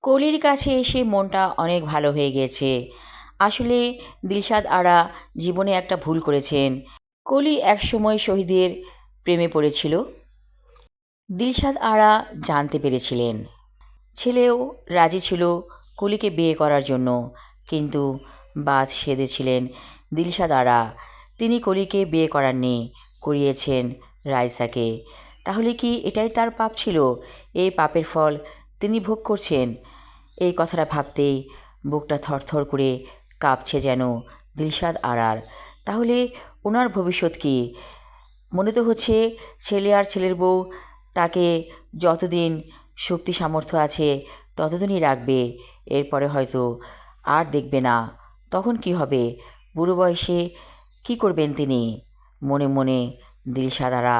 কলির কাছে এসে মনটা অনেক ভালো হয়ে গিয়েছে। আসলে দিলশাদ আরা জীবনে একটা ভুল করেছেন। কলি একসময় শহীদের প্রেমে পড়েছিল। দিলশাদ আরা জানতে পেরেছিলেন। ছেলেও রাজি ছিল কলিকে বিয়ে করার জন্য, কিন্তু বাদ সেধেছিলেন দিলশাদ আরা। তিনি কলিকে বিয়ে করাননি, করিয়েছেন রাইসাকে। তাহলে কি এটাই তার পাপ ছিল? এই পাপের ফল তিনি ভোগ করছেন। এই কথাটা ভাবতেই বুকটা থরথর করে কাঁপছে যেন দিলশাদ আরার। তাহলে ওনার ভবিষ্যৎ কী? মনে তো হচ্ছে ছেলে আর ছেলের বউ তাকে যতদিন শক্তি সামর্থ্য আছে ততদিনই রাখবে, এরপরে হয়তো আর দেখবে না। তখন কি হবে? বুড়ো বয়সে কি করবেন তিনি? মনে মনে দিলশাদ আরা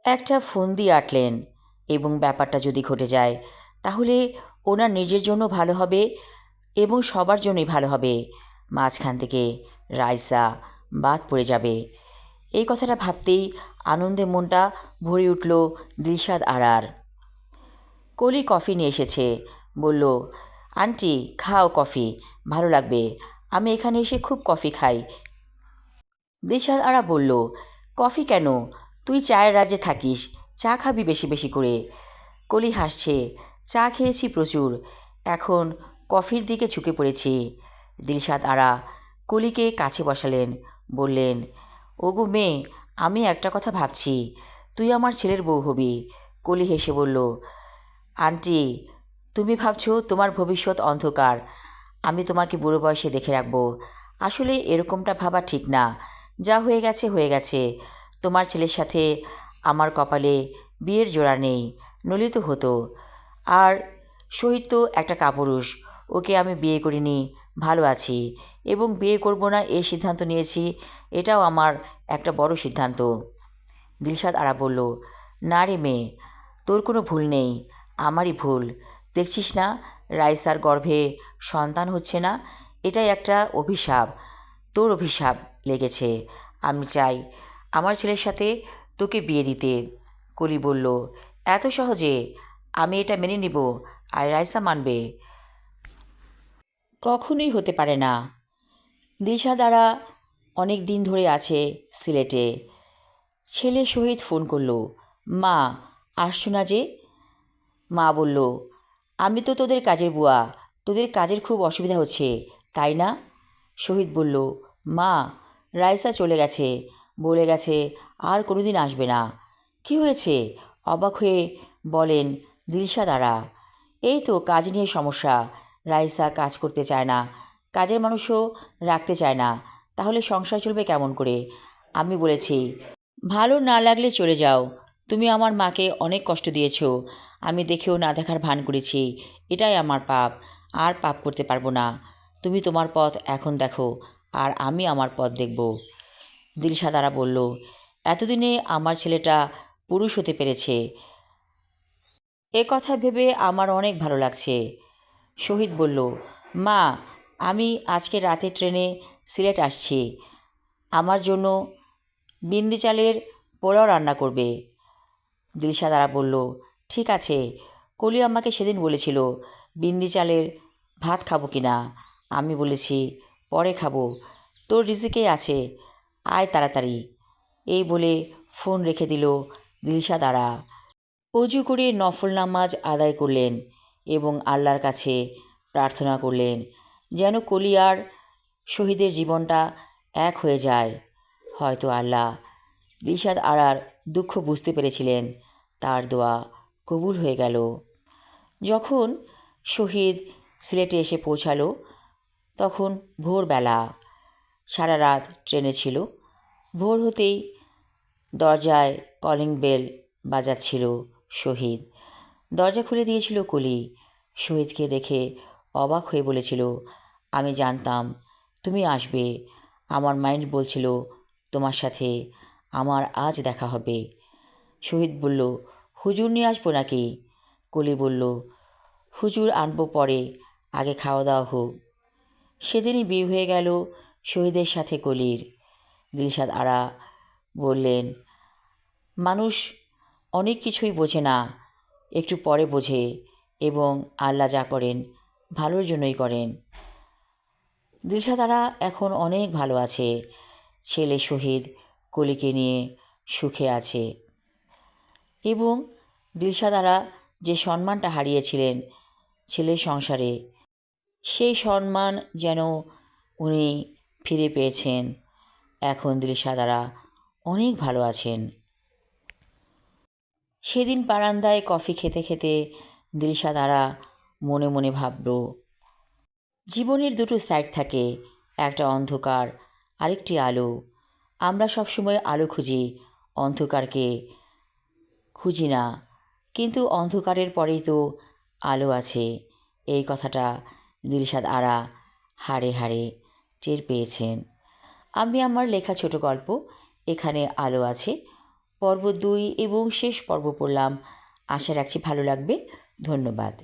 একটা ফন্দি আঁটলেন, এবং ব্যাপারটা যদি ঘটে যায় তাহলে ওনার নিজের জন্য ভালো হবে এবং সবার জন্যই ভালো হবে। মাঝখান থেকে রাইসা বাদ পড়ে যাবে। এই কথাটা ভাবতেই আনন্দে মনটা ভরে উঠল দিলশাদ আরার। কলি কফি নিয়ে এসেছে। বলল, আন্টি খাও কফি, ভালো লাগবে। আমি এখানে এসে খুব কফি খাই। দিলশাদ আরা বলল, কফি কেন? তুই চায়ের রাজ্যে থাকিস, চা খাবি বেশি বেশি করে। কলি হাসছে। চা খেয়েছি প্রচুর, এখন কফির দিকে ঝুঁকে পড়েছি। দিলশাদ আরা কলিকে কাছে বসালেন। বললেন, ওগো মেয়ে, আমি একটা কথা ভাবছি, তুই আমার ছেলের বউ হবি। কলি হেসে বলল, আন্টি, তুমি ভাবছো তোমার ভবিষ্যৎ অন্ধকার, আমি তোমাকে বুড়ো বয়সে দেখে রাখবো। আসলে এরকমটা ভাবা ঠিক না। যা হয়ে গেছে হয়ে গেছে। তোমার ছেলের সাথে আমার কপালে বিয়ের জোড়া নেই, নলি তো হতো। আর শহীদ তো একটা কাপুরুষ, ওকে আমি বিয়ে করিনি, ভালো আছি। এবং বিয়ে করব না এই সিদ্ধান্ত নিয়েছি, এটাও আমার একটা বড় সিদ্ধান্ত। দিলশাদ আরা বলল, না রে মেয়ে, তোর কোনো ভুল নেই, আমারই ভুল। দেখছিস না রাইসার গর্ভে সন্তান হচ্ছে না? এটাই একটা অভিশাপ, তোর অভিশাপ লেগেছে। আমি চাই আমার ছেলের সাথে তোকে বিয়ে দিতে। কলি বলল, এত সহজে? আমি এটা মেনে নিব আর রাইসা মানবে? কখনোই হতে পারে না। দিলশাদ আরা অনেক দিন ধরে আছে সিলেটে। ছেলে শহীদ ফোন করলো, মা আসছো না যে? মা বলল, আমি তো তোদের কাজের বুয়া, তোদের কাজের খুব অসুবিধা হচ্ছে তাই না? শহীদ বলল, মা রাইসা চলে গেছে, বলে গেছে আর কোনোদিন আসবে না। কি হয়েছে? অবাক হয়ে বলেন দিলশাদ আরা। এই তো কাজ নিয়ে সমস্যা, রাইসা কাজ করতে চায় না, কাজের মানুষও রাখতে চায় না, তাহলে সংসার চলবে কেমন করে? আমি বলেছি, ভালো না লাগলে চলে যাও, তুমি আমার মাকে অনেক কষ্ট দিয়েছো, আমি দেখেও না দেখার ভান করেছি, এটাই আমার পাপ, আর পাপ করতে পারবো না। তুমি তোমার পথ এখন দেখো, আর আমি আমার পথ দেখব। দিলশাদ আরা বলল, এতদিনে আমার ছেলেটা পুরুষ হতে পেরেছে, এ কথা ভেবে আমার অনেক ভালো লাগছে। শহীদ বলল, মা আমি আজকে রাতে ট্রেনে সিলেট আসছি, আমার জন্য বিন্দি চালের পোলাও রান্না করবে। দিলশাদ আরা বলল, ঠিক আছে। কলি আমাকে সেদিন বলেছিল বিন্দি চালের ভাত খাবো কি না। আমি বলেছি পরে খাবো, তোর রিজিকেই আছে, আয় তাড়াতাড়ি। এই বলে ফোন রেখে দিল দিলশাদ আরা। অজু করে নফল নামাজ আদায় করলেন এবং আল্লাহর কাছে প্রার্থনা করলেন যেন কলি আর শহীদের জীবনটা এক হয়ে যায়। হয়তো আল্লাহ দিলশাদ আরার দুঃখ বুঝতে পেরেছিলেন, তার দোয়া কবুল হয়ে গেল। যখন শহীদ সিলেটে এসে পৌঁছালো তখন ভোরবেলা। সারা রাত ট্রেনে ছিল। ভোর হতেই দরজায় কলিং বেল বাজাচ্ছিল শহীদ। দরজা খুলে দিয়েছিল কলি। শহীদকে দেখে অবাক হয়ে বলেছিল, আমি জানতাম তুমি আসবে, আমার মাইন্ড বলছিল তোমার সাথে আমার আজ দেখা হবে। শহীদ বলল, হুজুর নিয়ে আসবো নাকি? কলি বলল, হুজুর আনবো পরে, আগে খাওয়া দাওয়া হোক। সেদিনই বিয়ে হয়ে গেল শহীদের সাথে কলির। দিলশাদ আরা বললেন, মানুষ অনেক কিছুই বোঝে না, একটু পরে বোঝে। এবং আল্লাহ যা করেন ভালোর জন্যই করেন। দিলশাদ আরা এখন অনেক ভালো আছে। ছেলে শহীদ কলিকে নিয়ে সুখে আছে এবং দিলশাদ আরা যে সম্মানটা হারিয়েছিলেন ছেলের সংসারে, সেই সম্মান যেন উনি ফিরে পেয়েছেন। এখন দিলশাদ আরা অনেক ভালো আছেন। সেদিন বারান্দায় কফি খেতে খেতে দিলশাদ আরা মনে মনে ভাবল, জীবনের দুটো সাইড থাকে, একটা অন্ধকার, আরেকটি আলো। আমরা সবসময় আলো খুঁজি, অন্ধকারকে খুঁজি না, কিন্তু অন্ধকারের পরেই তো আলো আছে। এই কথাটা দিলশাদ আরা হাড়ে হাড়ে টের পেয়েছেন। আমি আমার লেখা ছোট গল্প এখানে আলো আছে পর্ব 2 এবং শেষ পর্ব পড়লাম। আশা রাখছি ভালো লাগবে। ধন্যবাদ।